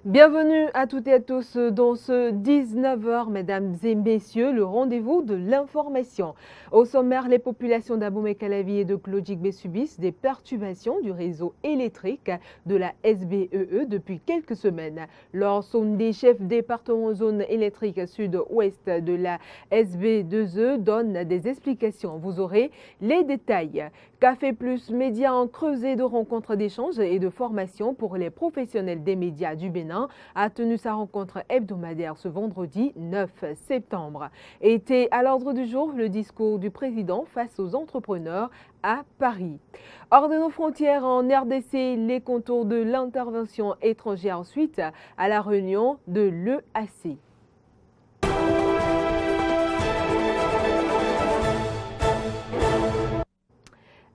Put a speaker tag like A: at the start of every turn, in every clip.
A: Bienvenue à toutes et à tous dans ce 19h, mesdames et messieurs, le rendez-vous de l'information. Au sommaire, les populations d'Abomey-Calavi et de Klodjigbe subissent des perturbations du réseau électrique de la SBEE depuis quelques semaines. Lorsqu'un des chefs département zone électrique sud-ouest de la SB2E donne des explications. Vous aurez les détails. Café Plus Média en creusé de rencontres d'échanges et de formation pour les professionnels des médias du Bénin a tenu sa rencontre hebdomadaire ce vendredi 9 septembre. Était à l'ordre du jour le discours du président face aux entrepreneurs à Paris. Hors de nos frontières en RDC, les contours de l'intervention étrangère suite à la réunion de l'EAC.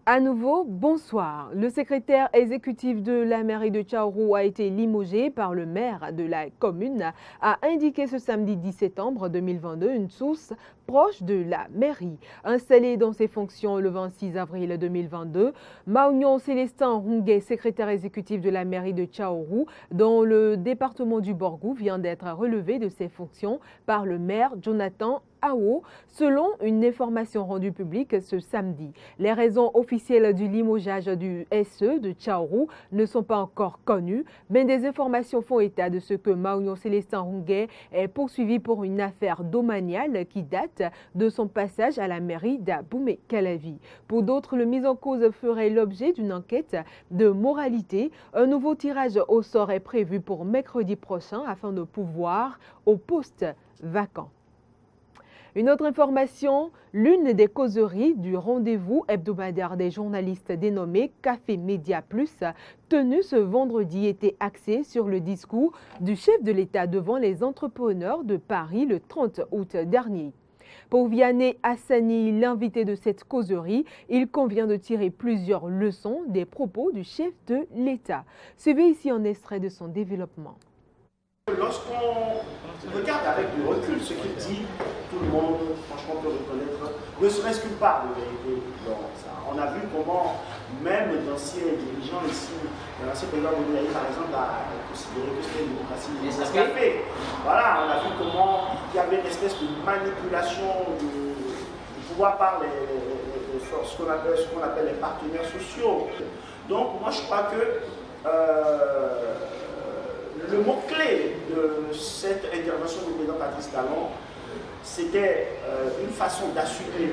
A: À nouveau, bonsoir. Le secrétaire exécutif de la mairie de Tchaourou a été limogé par le maire de la commune, a indiqué ce samedi 10 septembre 2022 une source proche de la mairie. Installé dans ses fonctions le 26 avril 2022, Maounion Célestin Rungué, secrétaire exécutif de la mairie de Tchaourou, dans le département du Borgou, vient d'être relevé de ses fonctions par le maire Jonathan Ao, selon une information rendue publique ce samedi. Les raisons officielles du limogeage du SE de Tchaourou ne sont pas encore connues, mais des informations font état de ce que Maounion Célestin Rungué est poursuivi pour une affaire domaniale qui date de son passage à la mairie d'Abomey-Calavi. Pour d'autres, le mise en cause ferait l'objet d'une enquête de moralité. Un nouveau tirage au sort est prévu pour mercredi prochain afin de pouvoir au poste vacant. Une autre information, l'une des causeries du rendez-vous hebdomadaire des journalistes dénommé Café Média Plus, tenue ce vendredi, était axée sur le discours du chef de l'État devant les entrepreneurs de Paris le 30 août dernier. Pour Vianney Hassani, l'invité de cette causerie, il convient de tirer plusieurs leçons des propos du chef de l'État. Suivez ici un extrait de son développement.
B: Lorsqu'on regarde avec du recul ce qu'il dit, tout le monde, franchement, peut reconnaître, ne serait-ce qu'une part de vérité dans ça. On a vu comment, même d'anciens dirigeants ici, l'ancien président Bouniaï, par exemple, a considéré que c'était une démocratie escapée. Voilà, on a vu comment il y avait une espèce de manipulation du pouvoir par ce qu'on appelle les partenaires sociaux. Donc, moi, je crois que le mot-clé de cette intervention du président Patrice Talon, c'était une façon d'assurer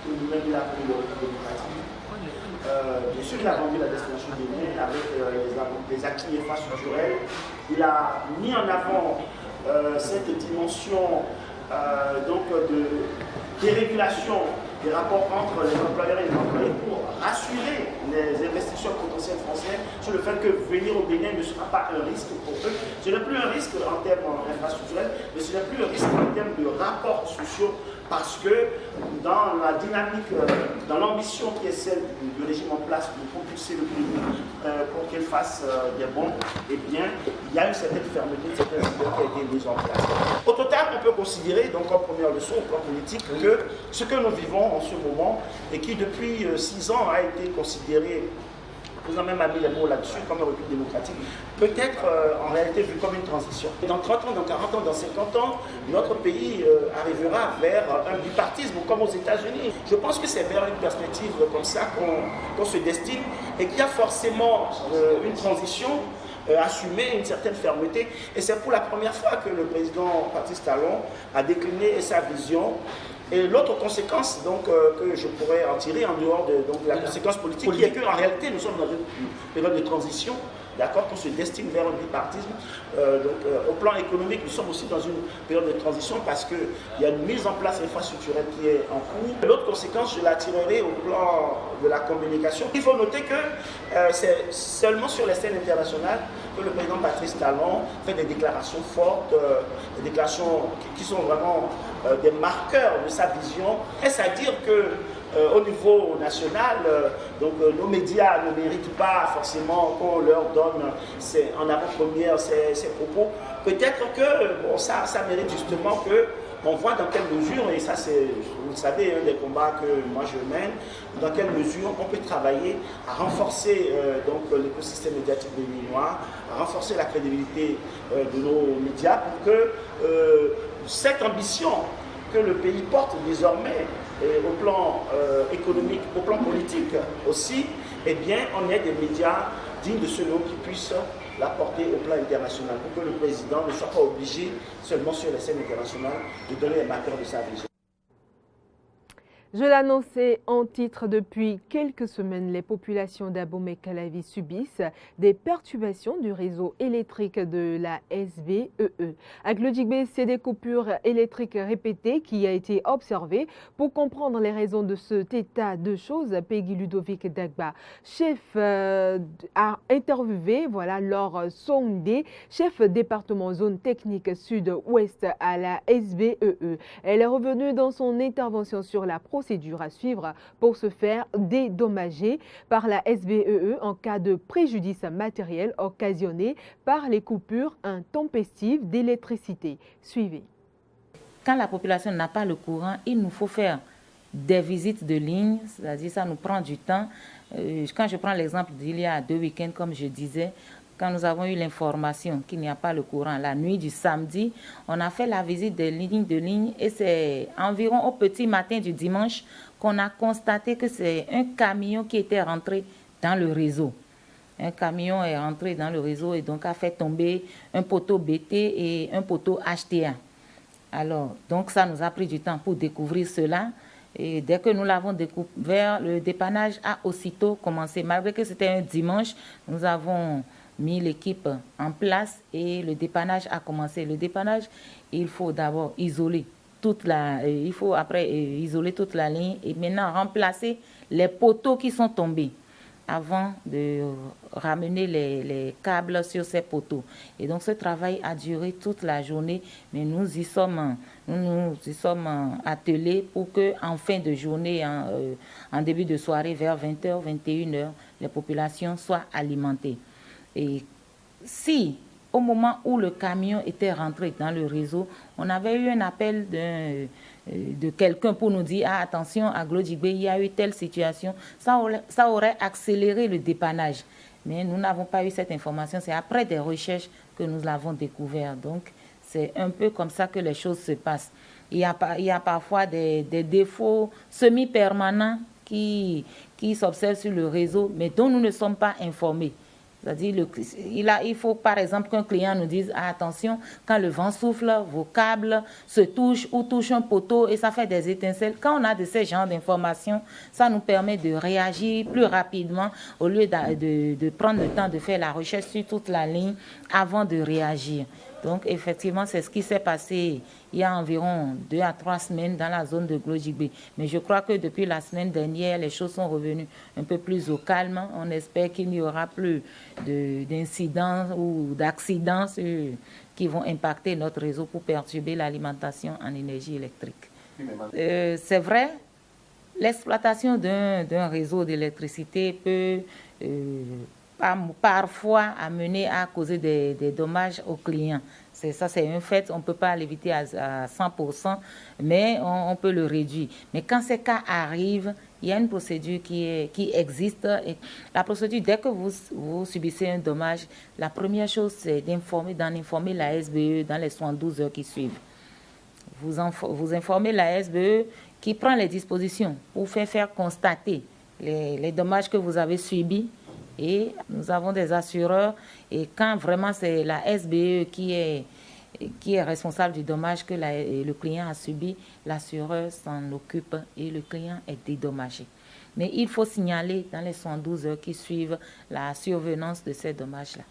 B: que nous-mêmes il a pris le démocratique. Bien sûr, il a vendu la destination des biens avec les acquis infrastructurels. Il a mis en avant cette dimension de dérégulation des rapports entre les employeurs et les employés pour rassurer les investisseurs potentiels français sur le fait que venir au Bénin ne sera pas un risque pour eux. Ce n'est plus un risque en termes infrastructurels, mais ce n'est plus un risque en termes de rapports sociaux, parce que dans la dynamique, dans l'ambition qui est celle du régime en place de propulser le pays pour qu'il fasse des bons, eh bien, il y a une certaine fermeté, une certaine rigueur qui a été mise en place. Au total, on peut considérer, donc en première leçon au plan politique, que ce que nous vivons en ce moment, et qui depuis 6 ans a été considéré, vous avez même mis les mots là-dessus, comme un recul démocratique, peut être en réalité vu comme une transition. Dans 30 ans, dans 40 ans, dans 50 ans, notre pays arrivera vers un bipartisme comme aux États-Unis. Je pense que c'est vers une perspective comme ça qu'on se destine, et qu'il y a forcément une transition assumer une certaine fermeté. Et c'est pour la première fois que le président Patrice Talon a décliné sa vision. Et l'autre conséquence donc, que je pourrais en tirer en dehors de la conséquence politique, qui est qu'en réalité nous sommes dans une période de transition, d'accord, qu'on se destine vers un bipartisme. Au plan économique, nous sommes aussi dans une période de transition parce qu'il y a une mise en place infrastructurelle qui est en cours. L'autre conséquence, je la tirerai au plan de la communication. Il faut noter que c'est seulement sur les scènes internationales que le président Patrice Talon fait des déclarations fortes, des déclarations qui sont vraiment des marqueurs de sa vision. Est-ce à dire que au niveau national, nos médias ne méritent pas forcément qu'on leur donne en avant-première ces propos. Peut-être que ça mérite justement que qu'on voit dans quelle mesure, et ça c'est, vous le savez, un des combats que moi je mène, dans quelle mesure on peut travailler à renforcer donc l'écosystème médiatique béninois, à renforcer la crédibilité de nos médias pour que cette ambition que le pays porte désormais au plan économique, au plan politique aussi, eh bien on ait des médias dignes de ce nom qui puissent la porter au plan international pour que le président ne soit pas obligé seulement sur la scène internationale de donner les marqueurs de sa vision.
A: Je l'annonçais en titre, depuis quelques semaines, les populations d'Abomey-Calavi subissent des perturbations du réseau électrique de la SBEE. À Glodjigbe, c'est des coupures électriques répétées qui a été observé. Pour comprendre les raisons de cet état de choses, Peggy Ludovic Dagba, chef a interviewé, Laure Sondé, chef département zone technique sud-ouest à la SBEE. Elle est revenue dans son intervention sur la procédure à suivre pour se faire dédommager par la SBEE en cas de préjudice matériel occasionné par les coupures intempestives d'électricité. Suivez.
C: Quand la population n'a pas le courant, il nous faut faire des visites de ligne, c'est-à-dire ça nous prend du temps. Quand je prends l'exemple d'il y a 2 week-ends, comme je disais, quand nous avons eu l'information qu'il n'y a pas le courant la nuit du samedi, on a fait la visite des lignes de ligne et c'est environ au petit matin du dimanche qu'on a constaté que c'est un camion qui était rentré dans le réseau. Un camion est rentré dans le réseau et donc a fait tomber un poteau BT et un poteau HTA. Alors, donc ça nous a pris du temps pour découvrir cela. Et dès que nous l'avons découvert, le dépannage a aussitôt commencé. Malgré que c'était un dimanche, nous avons mis l'équipe en place et le dépannage a commencé. Le dépannage, il faut d'abord isoler toute la ligne et maintenant remplacer les poteaux qui sont tombés avant de ramener les câbles sur ces poteaux. Et donc ce travail a duré toute la journée, mais nous y sommes attelés pour que en fin de journée, en début de soirée, vers 20h, 21h, les populations soient alimentées. Et si, au moment où le camion était rentré dans le réseau, on avait eu un appel de quelqu'un pour nous dire « Ah, attention, à Glodjigbe, il y a eu telle situation », ça aurait accéléré le dépannage. Mais nous n'avons pas eu cette information. C'est après des recherches que nous l'avons découvert. Donc, c'est un peu comme ça que les choses se passent. Il y a parfois des défauts semi-permanents qui s'observent sur le réseau, mais dont nous ne sommes pas informés. C'est-à-dire, il faut par exemple qu'un client nous dise ah, attention, quand le vent souffle, vos câbles se touchent ou touchent un poteau et ça fait des étincelles. Quand on a de ces genres d'informations, ça nous permet de réagir plus rapidement au lieu de prendre le temps de faire la recherche sur toute la ligne avant de réagir. Donc, effectivement, c'est ce qui s'est passé il y a environ 2 à 3 semaines dans la zone de Glodjigbe. Mais je crois que depuis la semaine dernière, les choses sont revenues un peu plus au calme. On espère qu'il n'y aura plus d'incidents ou d'accidents qui vont impacter notre réseau pour perturber l'alimentation en énergie électrique. C'est vrai, l'exploitation d'un réseau d'électricité peut parfois amener à causer des dommages aux clients. Ça, c'est un fait, on ne peut pas l'éviter à 100%, mais on peut le réduire. Mais quand ces cas arrivent, il y a une procédure qui existe. Et la procédure, dès que vous subissez un dommage, la première chose, c'est d'en informer la SBE dans les 72 heures qui suivent. Vous informez la SBE qui prend les dispositions pour faire constater les dommages que vous avez subis. Et nous avons des assureurs et quand vraiment c'est la SBE qui est responsable du dommage que le client a subi, l'assureur s'en occupe et le client est dédommagé. Mais il faut signaler dans les 112 heures qui suivent la survenance de ces dommages-là.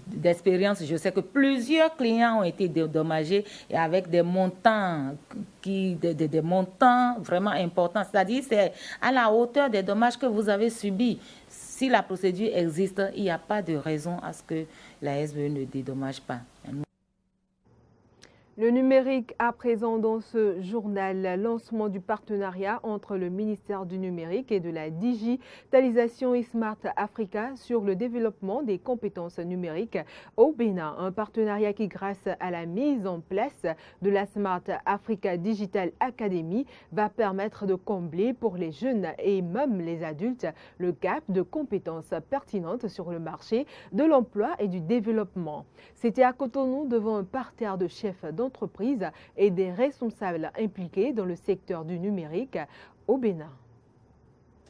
C: D'expérience, je sais que plusieurs clients ont été dédommagés et avec des montants, des montants vraiment importants. C'est-à-dire c'est à la hauteur des dommages que vous avez subis. Si la procédure existe, il n'y a pas de raison à ce que la SBE ne dédommage pas.
A: Le numérique à présent dans ce journal, lancement du partenariat entre le ministère du numérique et de la digitalisation et Smart Africa sur le développement des compétences numériques au Bénin. Un partenariat qui, grâce à la mise en place de la Smart Africa Digital Academy, va permettre de combler pour les jeunes et même les adultes le gap de compétences pertinentes sur le marché de l'emploi et du développement. C'était à Cotonou devant un parterre de chefs d'entreprise et des responsables impliqués dans le secteur du numérique au Bénin.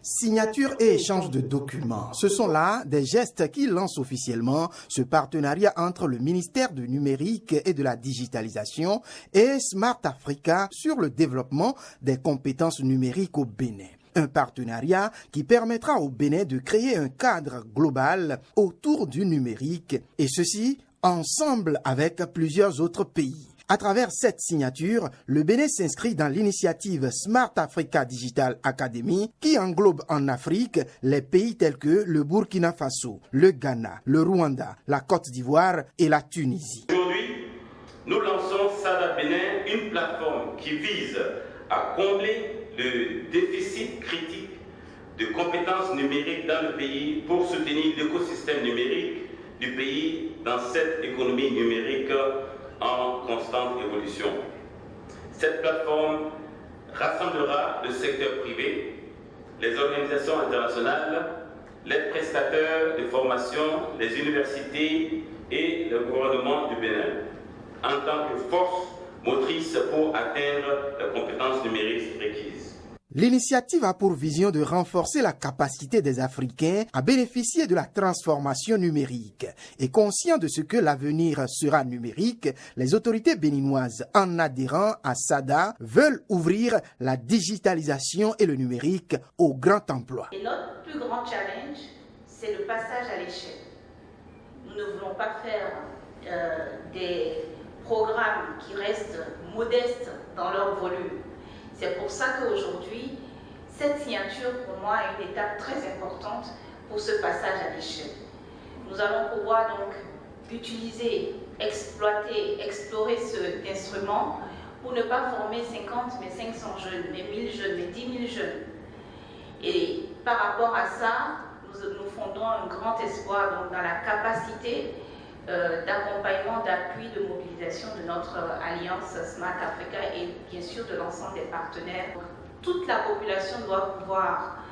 D: Signature et échange de documents, ce sont là des gestes qui lancent officiellement ce partenariat entre le ministère du numérique et de la digitalisation et Smart Africa sur le développement des compétences numériques au Bénin. Un partenariat qui permettra au Bénin de créer un cadre global autour du numérique et ceci ensemble avec plusieurs autres pays. À travers cette signature, le Bénin s'inscrit dans l'initiative Smart Africa Digital Academy qui englobe en Afrique les pays tels que le Burkina Faso, le Ghana, le Rwanda, la Côte d'Ivoire et la Tunisie.
E: Aujourd'hui, nous lançons SADA Bénin, une plateforme qui vise à combler le déficit critique de compétences numériques dans le pays pour soutenir l'écosystème numérique du pays dans cette économie numérique en constante évolution. Cette plateforme rassemblera le secteur privé, les organisations internationales, les prestataires de formation, les universités et le gouvernement du Bénin en tant que force motrice pour atteindre les compétences numériques requises.
D: L'initiative a pour vision de renforcer la capacité des Africains à bénéficier de la transformation numérique. Et conscient de ce que l'avenir sera numérique, les autorités béninoises, en adhérant à SADA, veulent ouvrir la digitalisation et le numérique au grand emploi.
F: Et notre plus grand challenge, c'est le passage à l'échelle. Nous ne voulons pas faire des programmes qui restent modestes dans leur volume. C'est pour ça qu'aujourd'hui, cette signature, pour moi, est une étape très importante pour ce passage à l'échelle. Nous allons pouvoir donc utiliser, exploiter, explorer cet instrument pour ne pas former 50, mais 500 jeunes, mais 1000 jeunes, mais 10 000 jeunes. Et par rapport à ça, nous fondons un grand espoir donc, dans la capacité d'accompagnement, d'appui, de mobilisation de notre alliance Smart Africa et bien sûr de l'ensemble des partenaires. Toute la population doit pouvoir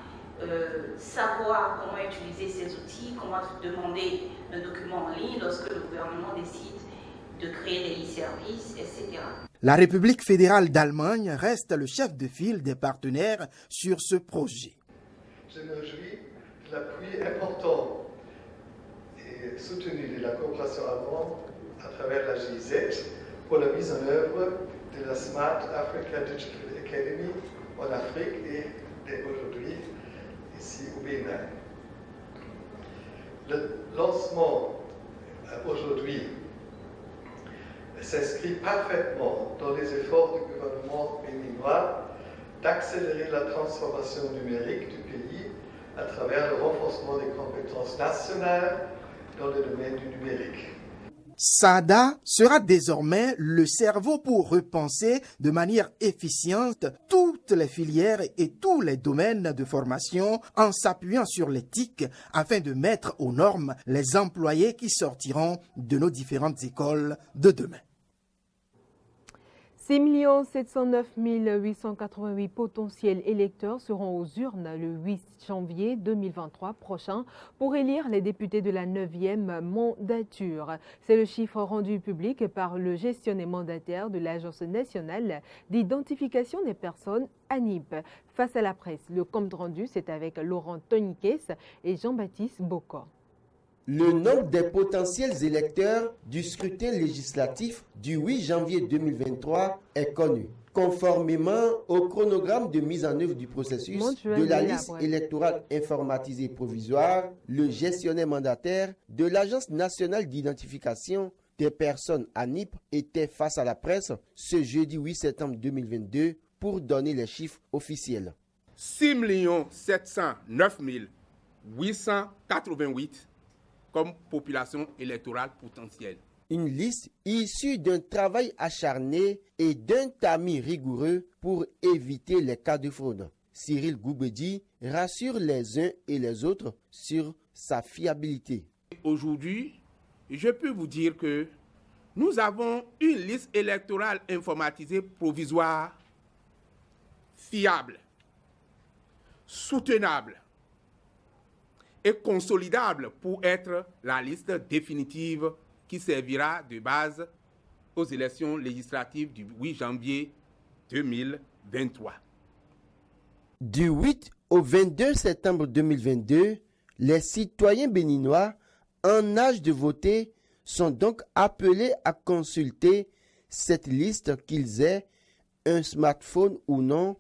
F: savoir comment utiliser ces outils, comment demander un document en ligne lorsque le gouvernement décide de créer des e-services, etc.
D: La République fédérale d'Allemagne reste le chef de file des partenaires sur ce projet.
G: Je me réjouis de l'appui important soutenu de la coopération allemande à travers la GIZ pour la mise en œuvre de la Smart Africa Digital Academy en Afrique et aujourd'hui ici au Bénin. Le lancement aujourd'hui s'inscrit parfaitement dans les efforts du gouvernement béninois d'accélérer la transformation numérique du pays à travers le renforcement des compétences nationales dans le domaine du numérique.
D: SADA sera désormais le cerveau pour repenser de manière efficiente toutes les filières et tous les domaines de formation en s'appuyant sur l'éthique afin de mettre aux normes les employés qui sortiront de nos différentes écoles de demain.
A: 6 709 888 potentiels électeurs seront aux urnes le 8 janvier 2023 prochain pour élire les députés de la 9e mandature. C'est le chiffre rendu public par le gestionnaire mandataire de l'Agence nationale d'identification des personnes ANIP. Face à la presse, le compte rendu, c'est avec Laurent Toniquès et Jean-Baptiste Bocor.
H: Le nombre des potentiels électeurs du scrutin législatif du 8 janvier 2023 est connu. Conformément au chronogramme de mise en œuvre du processus de la liste électorale informatisée provisoire, le gestionnaire mandataire de l'Agence nationale d'identification des personnes ANIP était face à la presse ce jeudi 8 septembre 2022 pour donner les chiffres officiels.
I: 6 709 888 comme population électorale potentielle.
H: Une liste issue d'un travail acharné et d'un tamis rigoureux pour éviter les cas de fraude. Cyril Gougbedi rassure les uns et les autres sur sa fiabilité.
I: Aujourd'hui, je peux vous dire que nous avons une liste électorale informatisée provisoire, fiable, soutenable et consolidable pour être la liste définitive qui servira de base aux élections législatives du 8 janvier 2023.
H: Du 8 au 22 septembre 2022, les citoyens béninois en âge de voter sont donc appelés à consulter cette liste, qu'ils aient un smartphone ou non,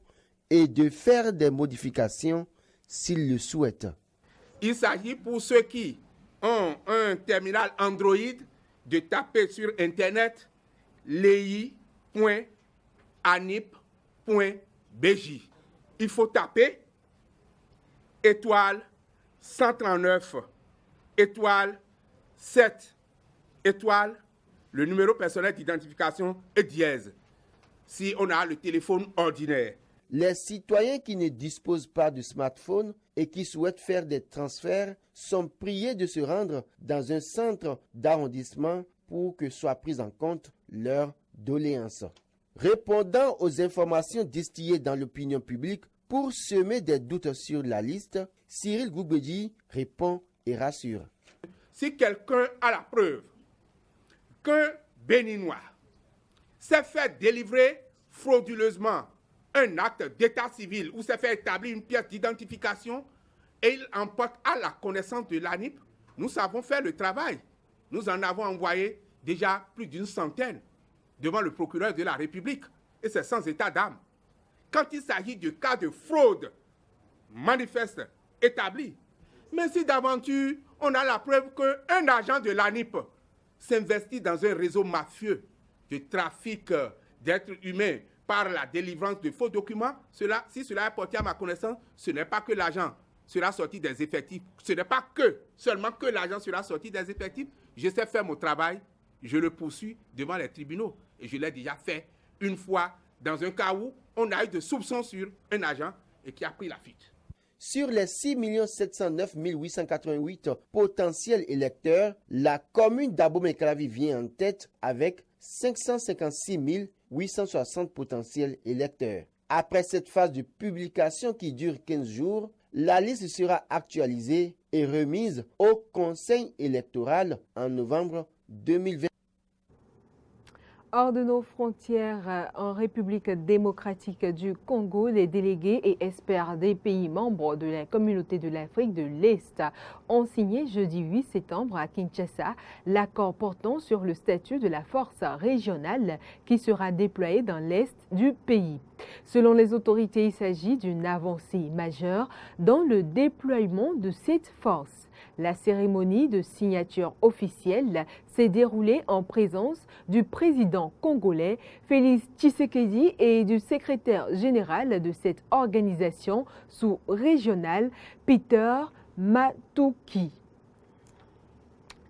H: et de faire des modifications s'ils le souhaitent.
I: Il s'agit pour ceux qui ont un terminal Android de taper sur Internet lei.anip.bj. Il faut taper étoile 139, étoile 7, étoile, le numéro personnel d'identification et dièse, si on a le téléphone ordinaire.
H: Les citoyens qui ne disposent pas de smartphone et qui souhaitent faire des transferts sont priés de se rendre dans un centre d'arrondissement pour que soit prise en compte leur doléance. Répondant aux informations distillées dans l'opinion publique pour semer des doutes sur la liste, Cyril Gougbedi répond et rassure.
I: Si quelqu'un a la preuve qu'un Béninois s'est fait délivrer frauduleusement un acte d'état civil ou s'est fait établir une pièce d'identification et il emporte à la connaissance de l'ANIP, nous savons faire le travail. Nous en avons envoyé déjà plus d'une centaine devant le procureur de la République et c'est sans état d'âme. Quand il s'agit de cas de fraude manifeste établi, mais si d'aventure on a la preuve qu'un agent de l'ANIP s'investit dans un réseau mafieux de trafic d'êtres humains par la délivrance de faux documents, si cela est porté à ma connaissance, ce n'est pas que l'agent sera sorti des effectifs, ce n'est pas seulement que l'agent sera sorti des effectifs. Je sais faire mon travail, je le poursuis devant les tribunaux. Et je l'ai déjà fait une fois dans un cas où on a eu de soupçons sur un agent et qui a pris la fuite.
H: Sur les 6 709 888 potentiels électeurs, la commune d'Abomey-Calavi vient en tête avec 556 860 potentiels électeurs. Après cette phase de publication qui dure 15 jours, la liste sera actualisée et remise au Conseil électoral en novembre 2020.
A: Hors de nos frontières, en République démocratique du Congo, les délégués et experts des pays membres de la communauté de l'Afrique de l'Est ont signé jeudi 8 septembre à Kinshasa l'accord portant sur le statut de la force régionale qui sera déployée dans l'Est du pays. Selon les autorités, il s'agit d'une avancée majeure dans le déploiement de cette force. La cérémonie de signature officielle s'est déroulée en présence du président congolais Félix Tshisekedi et du secrétaire général de cette organisation sous-régionale Peter Matuki.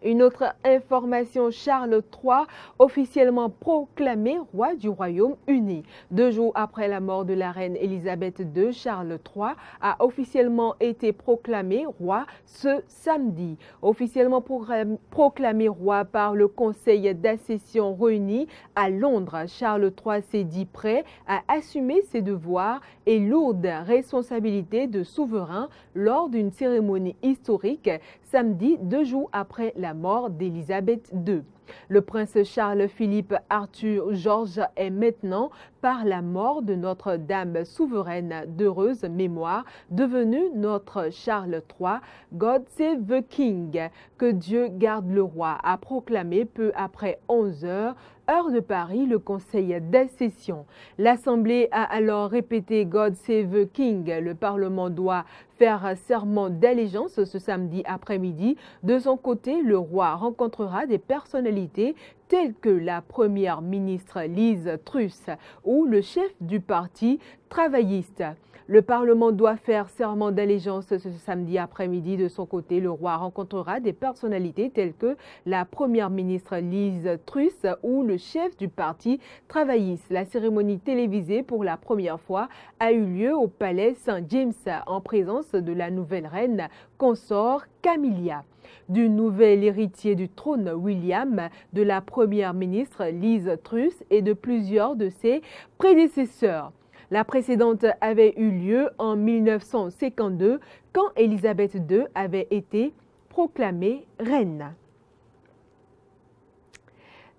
A: Une autre information, Charles III, officiellement proclamé roi du Royaume-Uni. 2 jours après la mort de la reine Elisabeth II, Charles III a officiellement été proclamé roi ce samedi. Officiellement proclamé roi par le Conseil d'accession réuni à Londres, Charles III s'est dit prêt à assumer ses devoirs et lourdes responsabilités de souverain lors d'une cérémonie historique samedi, 2 jours après la mort d'Elisabeth II. Le prince Charles-Philippe Arthur George est maintenant, par la mort de Notre-Dame souveraine d'heureuse mémoire, devenu notre Charles III, God Save the King, que Dieu garde le roi, a proclamé peu après 11 heures, heure de Paris, le Conseil d'accession. L'Assemblée a alors répété God Save the King. Le Parlement doit faire serment d'allégeance ce samedi après-midi. De son côté, le roi rencontrera des personnalités telles que la première ministre Liz Truss ou le chef du parti travailliste. Le Parlement doit faire serment d'allégeance ce samedi après-midi. De son côté, le roi rencontrera des personnalités telles que la première ministre Liz Truss ou le chef du parti travailliste. La cérémonie télévisée pour la première fois a eu lieu au palais Saint-James en présence de la nouvelle reine consort Camilla, du nouvel héritier du trône William, de la première ministre Liz Truss et de plusieurs de ses prédécesseurs. La précédente avait eu lieu en 1952 quand Élisabeth II avait été proclamée reine.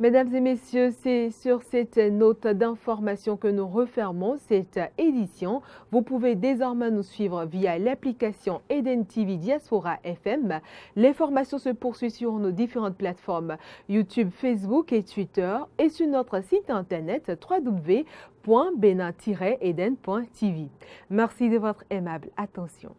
A: Mesdames et messieurs, c'est sur cette note d'information que nous refermons cette édition. Vous pouvez désormais nous suivre via l'application Eden TV Diaspora FM. L'information se poursuit sur nos différentes plateformes YouTube, Facebook et Twitter et sur notre site internet www.benin-eden.tv. Merci de votre aimable attention.